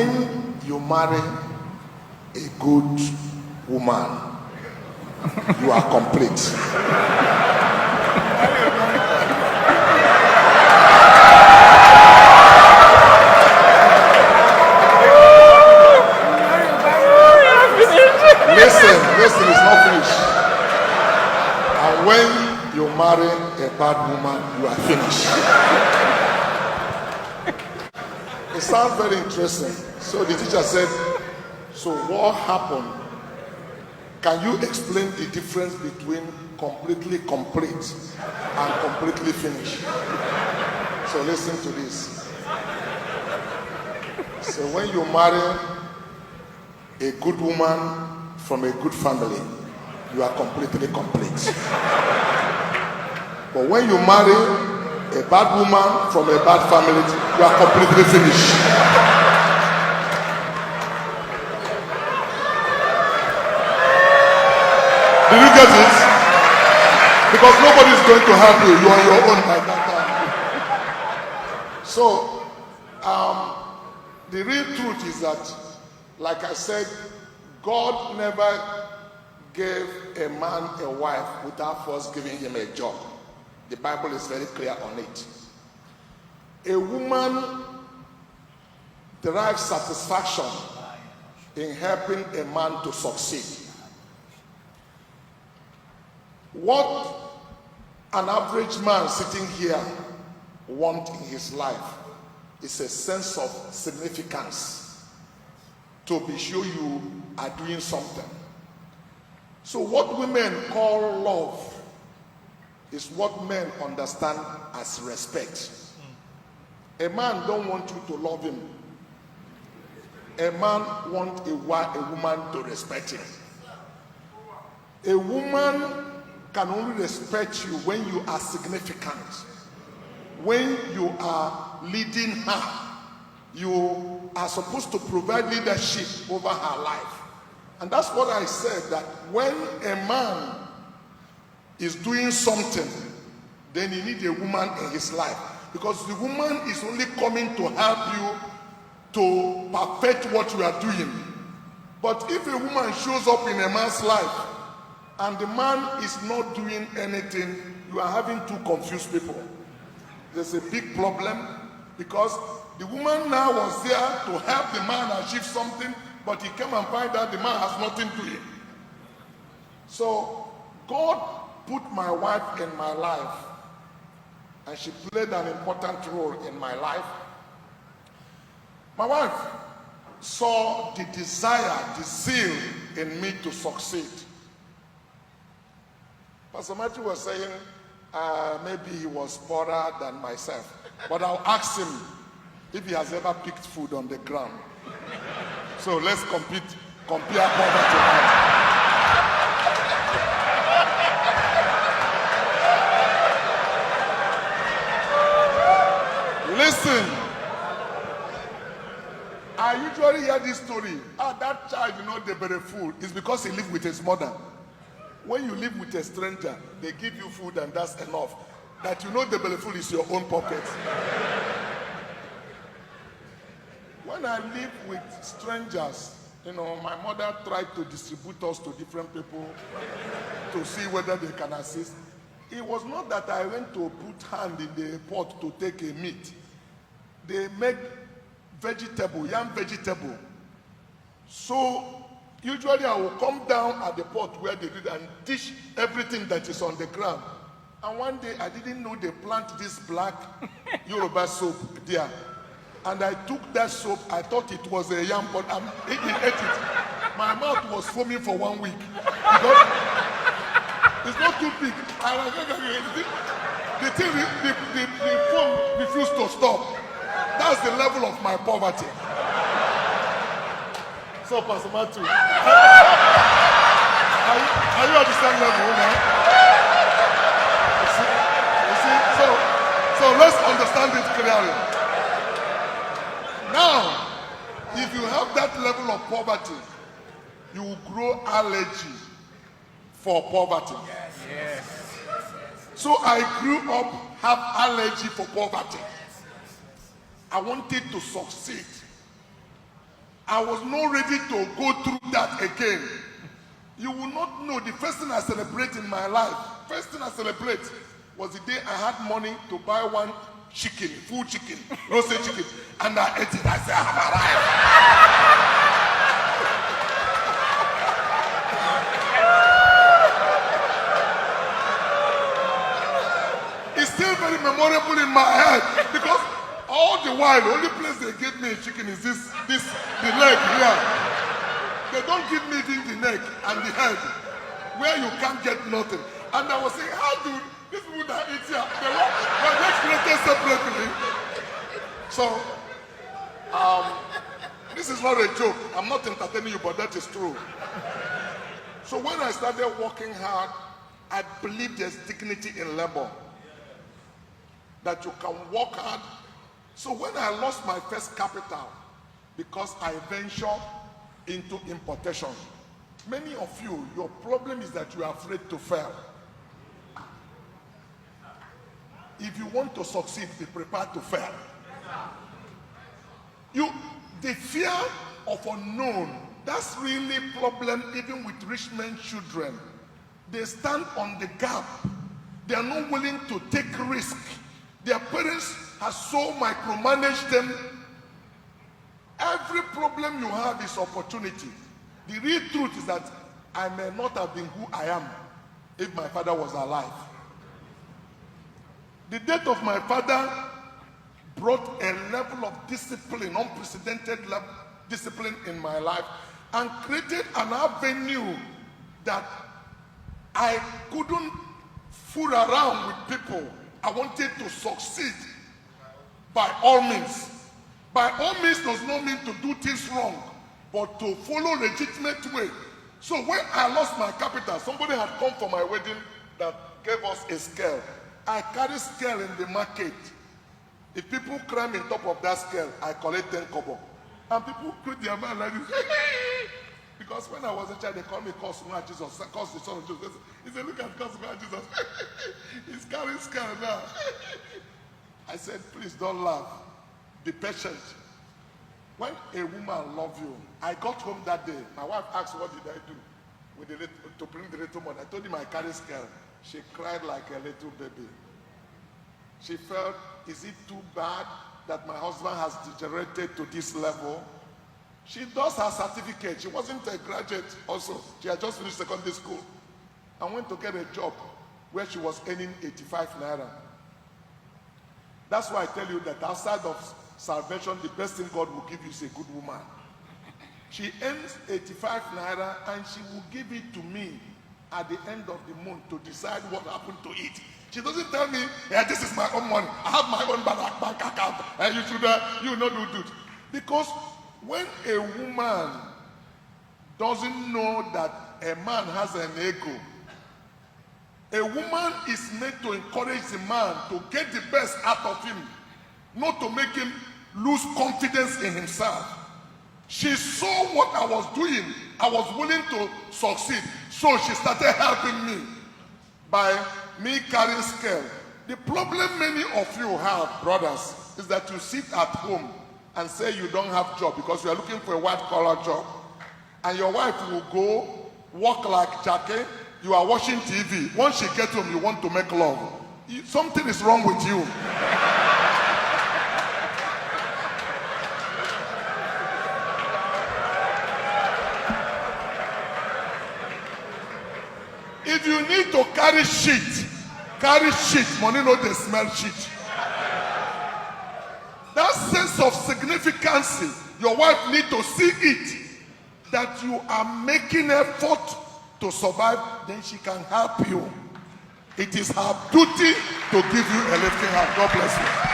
when you marry a good woman, you are complete. Listen, it's not finished. And when you marry a bad woman, you are finished. It sounds very interesting. So the teacher said, so what happened? Can you explain the difference between completely complete and completely finished? So listen to this. So when you marry a good woman from a good family, you are completely complete. But when you marry a bad woman from a bad family, you are completely finished. Did you get it? Because nobody is going to help you. You are on your own by that time. So, the real truth is that, like I said, God never gave a man a wife without first giving him a job. The Bible is very clear on it. A woman derives satisfaction in helping a man to succeed. What an average man sitting here wants in his life is a sense of significance, to be sure you are doing something. So what women call love is what men understand as respect. A man don't want you to love him. A man wants a woman to respect him. A woman can only respect you when you are significant, when you are leading her. You are supposed to provide leadership over her life. And that's what I said, that when a man is doing something, then he needs a woman in his life. Because the woman is only coming to help you to perfect what you are doing. But if a woman shows up in a man's life and the man is not doing anything, you are having two confused people. There's a big problem, because the woman now was there to help the man achieve something, but he came and find out the man has nothing to him. So God put my wife in my life, and she played an important role in my life. My wife saw the desire, the zeal in me to succeed. Pastor Matthew was saying maybe he was poorer than myself, but I'll ask him if he has ever picked food on the ground. So let's compare poverty now. Listen, I usually hear this story. That child, the very food is because he lived with his mother. When you live with a stranger, they give you food and that's enough. That the belly food is your own pocket. When I live with strangers, my mother tried to distribute us to different people to see whether they can assist. It was not that I went to put hand in the pot to take a meat. They make yam vegetable. So usually I will come down at the pot where they did and dish everything that is on the ground. And one day I didn't know they plant this black Yoruba soap there. And I took that soap, I thought it was a yam, but I ate it. My mouth was foaming for 1 week. Because it's not too big. The foam refused to stop. That's the level of my poverty. So, Pastor Matthew, are you at the same level now? You see? So let's understand it clearly. Now, if you have that level of poverty, you will grow allergy for poverty. Yes. So I grew up have allergy for poverty. I wanted to succeed. I was not ready to go through that again. You will not know the first thing I celebrate in my life. First thing I celebrate was the day I had money to buy one chicken, full chicken, roasted chicken, and I ate it. I said, I have arrived. It's still very memorable in my head because all the while, the only place they give me chicken is the leg here. They don't give me the neck and the head, where you can't get nothing. And I was saying, how do these people that eat here, they're not created separately. So, this is not a joke. I'm not entertaining you, but that is true. So when I started working hard, I believe there's dignity in labor. That you can work hard. So when I lost my first capital, because I ventured into importation, many of you, your problem is that you are afraid to fail. If you want to succeed, be prepared to fail. The fear of unknown, that's really a problem even with rich men's children. They stand on the gap. They are not willing to take risk. Their parents have so micromanaged them. Every problem you have is opportunity. The real truth is that I may not have been who I am if my father was alive. The death of my father brought a level of discipline, unprecedented level discipline in my life, and created an avenue that I couldn't fool around with people. I wanted to succeed by all means. By all means does not mean to do things wrong, but to follow legitimate way. So when I lost my capital, somebody had come for my wedding that gave us a scale. I carry scale in the market. If people climb on top of that scale, I collect 10 kobo. And people create their mind like this. Because when I was a child, they called me Cos Jesus, Cos the son of Jesus. He said, look at Cos Jesus. He's carrying scale now. I said, please don't laugh. Be patient. When a woman loves you, I got home that day. My wife asked, what did I do with to bring the little money? I told him I carry scale. She cried like a little baby. She felt, is it too bad that my husband has degenerated to this level? She does her certificate. She wasn't a graduate also. She had just finished secondary school and went to get a job where she was earning 85 naira. That's why I tell you that outside of salvation, the best thing God will give you is a good woman. She earns 85 naira and she will give it to me at the end of the month to decide what happened to it. She doesn't tell me, yeah, this is my own money. I have my own bank account. And you should, you not do it. Because when a woman doesn't know that a man has an ego, a woman is meant to encourage the man to get the best out of him, not to make him lose confidence in himself. She saw what I was doing. I was willing to succeed. So she started helping me by me carrying scale. The problem many of you have, brothers, is that you sit at home and say you don't have job because you are looking for a white-collar job. And your wife will go work like Jackie. You are watching TV. Once she gets home, you want to make love. Something is wrong with you. If you need to carry shit, money no dey smell shit. That sense of significance, your wife need to see it, that you are making effort to survive, then she can help you. It is her duty to give you a lifting hand. God bless you.